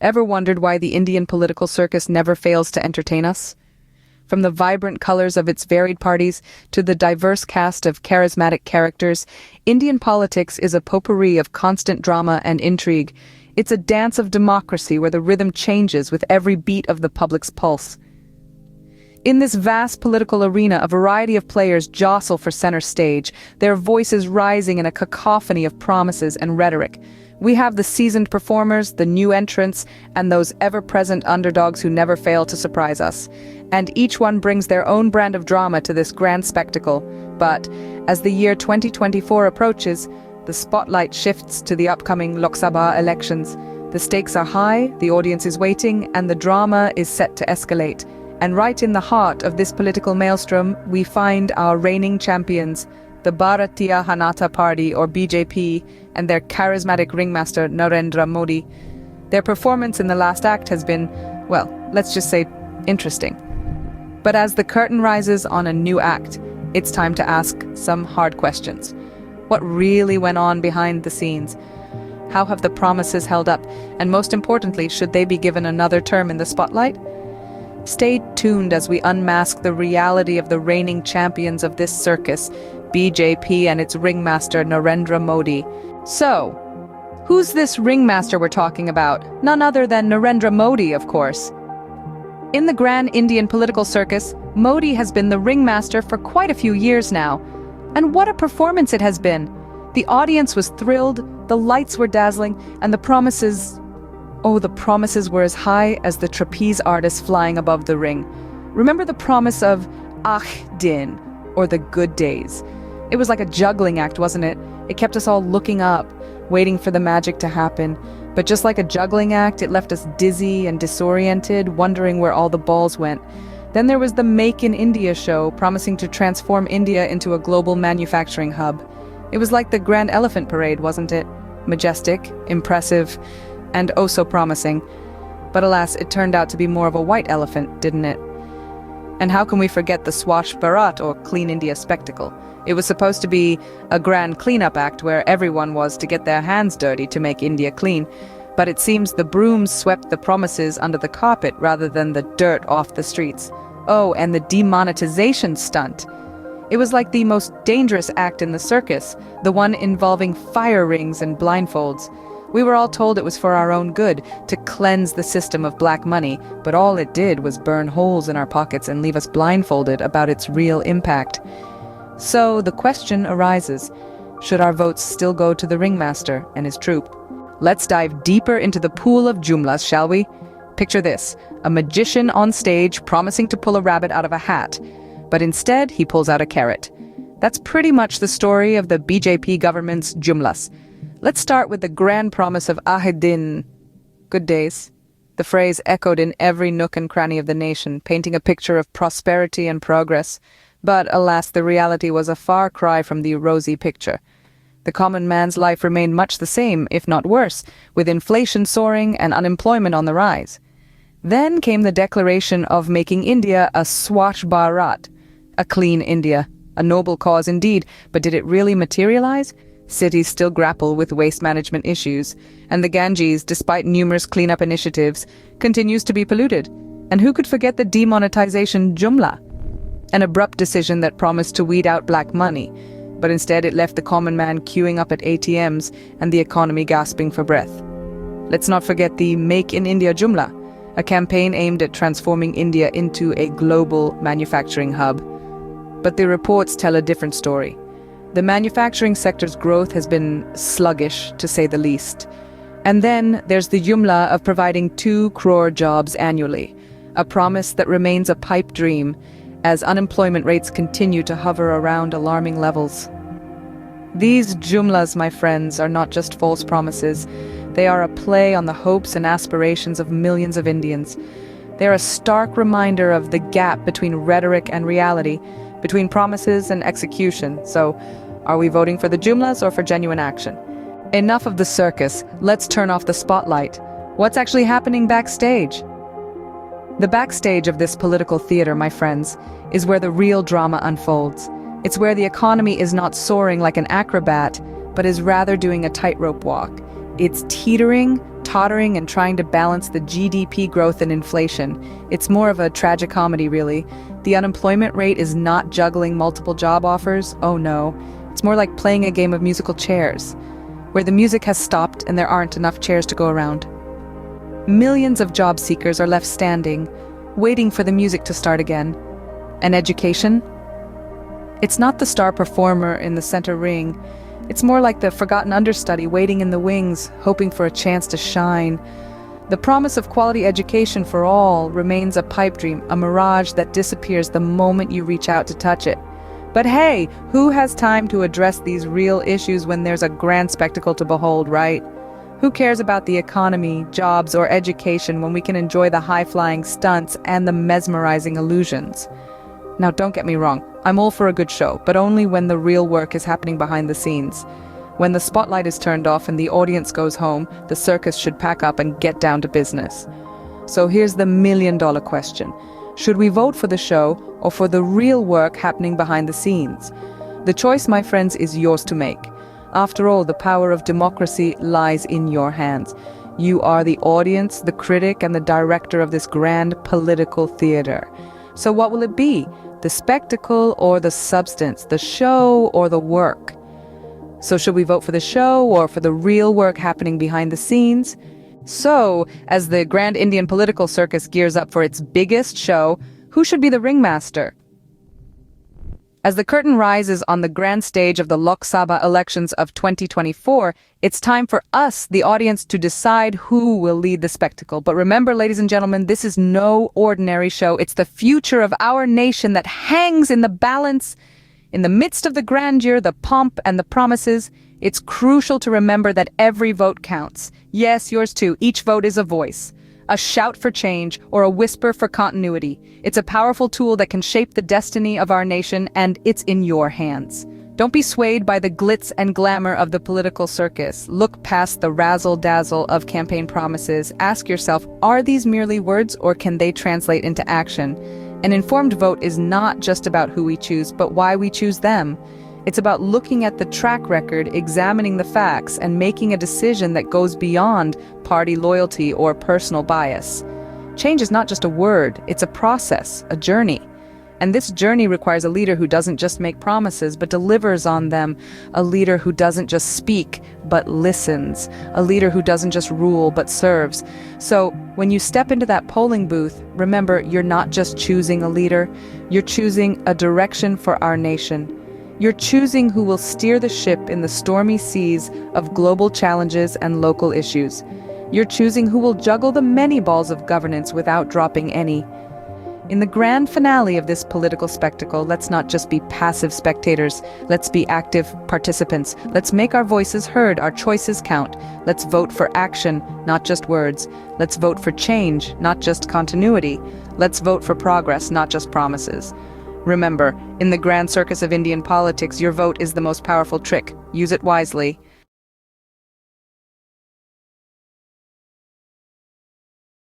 Ever wondered why the Indian political circus never fails to entertain us? From the vibrant colors of its varied parties to the diverse cast of charismatic characters, Indian politics is a potpourri of constant drama and intrigue. It's a dance of democracy where the rhythm changes with every beat of the public's pulse. In this vast political arena, a variety of players jostle for center stage, their voices rising in a cacophony of promises and rhetoric. We have the seasoned performers, the new entrants, and those ever-present underdogs who never fail to surprise us. And each one brings their own brand of drama to this grand spectacle. But as the year 2024 approaches, the spotlight shifts to the upcoming Lok Sabha Elections. The stakes are high, the audience is waiting, and the drama is set to escalate. And right in the heart of this political maelstrom, we find our reigning champions, the Bharatiya Janata Party, or BJP, and their charismatic ringmaster Narendra Modi. Their performance in the last act has been, well, let's just say, interesting. But as the curtain rises on a new act, it's time to ask some hard questions. What really went on behind the scenes? How have the promises held up? And most importantly, should they be given another term in the spotlight? Stay tuned as we unmask the reality of the reigning champions of this circus, BJP and its ringmaster Narendra Modi. So, who's this ringmaster we're talking about? None other than Narendra Modi, of course. In the grand Indian political circus, Modi has been the ringmaster for quite a few years now. And what a performance it has been! The audience was thrilled, the lights were dazzling, and the promises were as high as the trapeze artist flying above the ring. Remember the promise of Din, or the good days? It was like a juggling act, wasn't it? It kept us all looking up, waiting for the magic to happen. But just like a juggling act, it left us dizzy and disoriented, wondering where all the balls went. Then there was the Make in India show, promising to transform India into a global manufacturing hub. It was like the Grand Elephant Parade, wasn't it? Majestic, impressive, and oh so promising. But alas, it turned out to be more of a white elephant, didn't it? And how can we forget the Swachh Bharat, or Clean India spectacle? It was supposed to be a grand cleanup act where everyone was to get their hands dirty to make India clean. But it seems the brooms swept the promises under the carpet rather than the dirt off the streets. Oh, and the demonetization stunt. It was like the most dangerous act in the circus, the one involving fire rings and blindfolds. We were all told it was for our own good, to cleanse the system of black money, but all it did was burn holes in our pockets and leave us blindfolded about its real impact. So the question arises, should our votes still go to the ringmaster and his troupe? Let's dive deeper into the pool of jumlas, shall we? Picture this, a magician on stage promising to pull a rabbit out of a hat, but instead he pulls out a carrot. That's pretty much the story of the BJP government's jumlas. Let's start with the grand promise of Din, good days. The phrase echoed in every nook and cranny of the nation, painting a picture of prosperity and progress. But alas, the reality was a far cry from the rosy picture. The common man's life remained much the same, if not worse, with inflation soaring and unemployment on the rise. Then came the declaration of making India a Swachh Bharat, a clean India, a noble cause indeed, but did it really materialize? Cities still grapple with waste management issues, and the Ganges, despite numerous cleanup initiatives, continues to be polluted. And who could forget the demonetization Jumla? An abrupt decision that promised to weed out black money, but instead it left the common man queuing up at ATMs and the economy gasping for breath. Let's not forget the Make in India Jumla, a campaign aimed at transforming India into a global manufacturing hub. But the reports tell a different story. The manufacturing sector's growth has been sluggish, to say the least. And then there's the Jumla of providing 2 crore jobs annually, a promise that remains a pipe dream as unemployment rates continue to hover around alarming levels. These Jumlas, my friends, are not just false promises. They are a play on the hopes and aspirations of millions of Indians. They are a stark reminder of the gap between rhetoric and reality, between promises and execution. So, are we voting for the Jumlas or for genuine action? Enough of the circus. Let's turn off the spotlight. What's actually happening backstage? The backstage of this political theater, my friends, is where the real drama unfolds. It's where the economy is not soaring like an acrobat, but is rather doing a tightrope walk. It's teetering, tottering, and trying to balance the GDP growth and inflation. It's more of a tragicomedy, really. The unemployment rate is not juggling multiple job offers. Oh no. It's more like playing a game of musical chairs, where the music has stopped and there aren't enough chairs to go around. Millions of job seekers are left standing, waiting for the music to start again. And education? It's not the star performer in the center ring. It's more like the forgotten understudy waiting in the wings, hoping for a chance to shine. The promise of quality education for all remains a pipe dream, a mirage that disappears the moment you reach out to touch it. But hey, who has time to address these real issues when there's a grand spectacle to behold, right? Who cares about the economy, jobs, or education when we can enjoy the high-flying stunts and the mesmerizing illusions? Now, don't get me wrong, I'm all for a good show, but only when the real work is happening behind the scenes. When the spotlight is turned off and the audience goes home, the circus should pack up and get down to business. So here's the million-dollar question. Should we vote for the show or for the real work happening behind the scenes? The choice, my friends, is yours to make. After all, the power of democracy lies in your hands. You are the audience, the critic, and the director of this grand political theater. So what will it be? The spectacle or the substance? The show or the work? So should we vote for the show or for the real work happening behind the scenes? So, as the grand Indian political circus gears up for its biggest show, who should be the ringmaster? As the curtain rises on the grand stage of the Lok Sabha Elections of 2024, it's time for us, the audience, to decide who will lead the spectacle. But remember, ladies and gentlemen, this is no ordinary show. It's the future of our nation that hangs in the balance. In the midst of the grandeur, the pomp, and the promises, it's crucial to remember that every vote counts. Yes, yours too. Each vote is a voice. A shout for change, or a whisper for continuity. It's a powerful tool that can shape the destiny of our nation, and it's in your hands. Don't be swayed by the glitz and glamour of the political circus. Look past the razzle-dazzle of campaign promises. Ask yourself, are these merely words, or can they translate into action? An informed vote is not just about who we choose, but why we choose them. It's about looking at the track record, examining the facts, and making a decision that goes beyond party loyalty or personal bias. Change is not just a word, it's a process, a journey. And this journey requires a leader who doesn't just make promises, but delivers on them. A leader who doesn't just speak, but listens. A leader who doesn't just rule, but serves. So, when you step into that polling booth, remember, you're not just choosing a leader, you're choosing a direction for our nation. You're choosing who will steer the ship in the stormy seas of global challenges and local issues. You're choosing who will juggle the many balls of governance without dropping any. In the grand finale of this political spectacle, let's not just be passive spectators. Let's be active participants. Let's make our voices heard, our choices count. Let's vote for action, not just words. Let's vote for change, not just continuity. Let's vote for progress, not just promises. Remember, in the grand circus of Indian politics, your vote is the most powerful trick. Use it wisely.